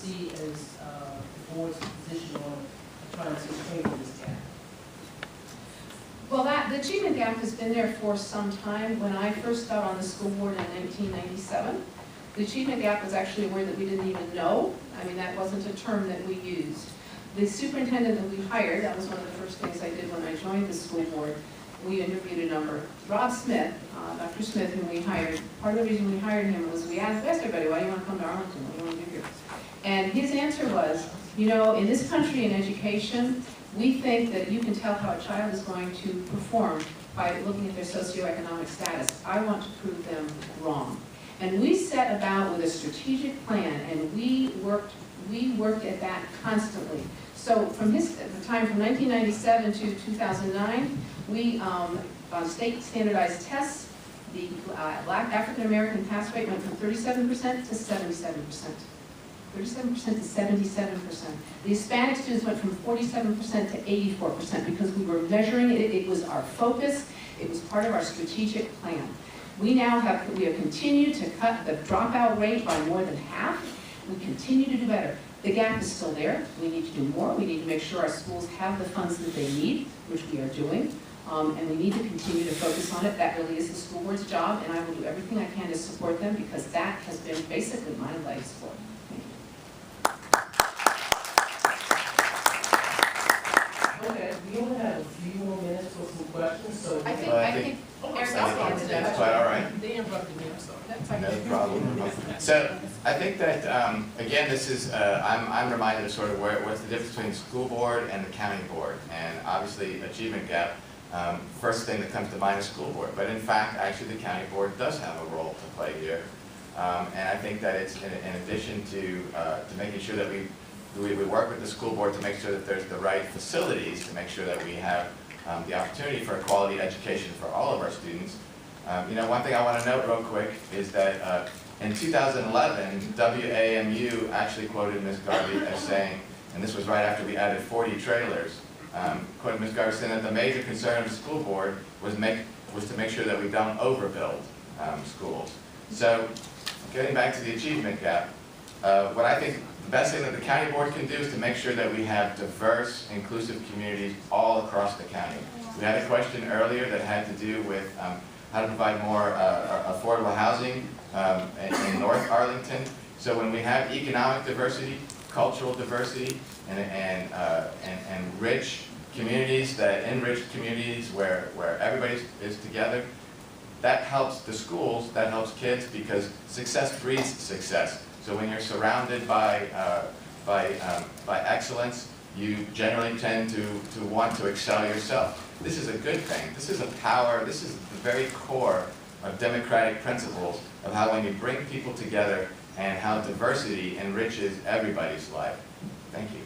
see as the board's position on trying to pay for this gap? Well, the achievement gap has been there for some time. When I first got on the school board in 1997, the achievement gap was actually a word that we didn't even know. I mean, that wasn't a term that we used. The superintendent that we hired, that was one of the first things I did when I joined the school board. We interviewed a number. Rob Smith, Dr. Smith, whom we hired, part of the reason we hired him was we asked everybody, why do you want to come to Arlington? What do you want to do here? And his answer was, you know, in this country in education, we think that you can tell how a child is going to perform by looking at their socioeconomic status. I want to prove them wrong. And we set about with a strategic plan, and we worked at that constantly. So from at the time from 1997 to 2009, we on state standardized tests, the Black African American pass rate went from 37% to 77%. 37% to 77%. The Hispanic students went from 47% to 84% because we were measuring it. It was our focus. It was part of our strategic plan. We have continued to cut the dropout rate by more than half. We continue to do better. The gap is still there. We need to do more. We need to make sure our schools have the funds that they need, which we are doing. And we need to continue to focus on it. That really is the school board's job, and I will do everything I can to support them because that has been basically my life's work. Okay, we only have a few more minutes for some questions, so. I think Eric Eric's It's quite all right. They interrupted me, I'm sorry. No problem. So I think that, again, this is, I'm reminded of sort of what's the difference between the school board and the county board. And obviously, achievement gap, first thing that comes to mind is school board. But in fact, actually, the county board does have a role to play here. And I think that it's in addition to making sure that we work with the school board to make sure that there's the right facilities to make sure that we have the opportunity for a quality education for all of our students. You know, one thing I want to note real quick is that in 2011, WAMU actually quoted Ms. Garvey as saying, and this was right after we added 40 trailers, quoted Ms. Garvey saying that the major concern of the school board was to make sure that we don't overbuild schools. So, getting back to the achievement gap, what I think the best thing that the county board can do is to make sure that we have diverse, inclusive communities all across the county. We had a question earlier that had to do with how to provide more affordable housing in North Arlington. So when we have economic diversity, cultural diversity, and rich communities, enriched communities where everybody is together, that helps the schools, that helps kids, because success breeds success. So when you're surrounded by excellence, you generally tend to want to excel yourself. This is a good thing. This is a power. This is the very core of democratic principles of how when you bring people together and how diversity enriches everybody's life. Thank you.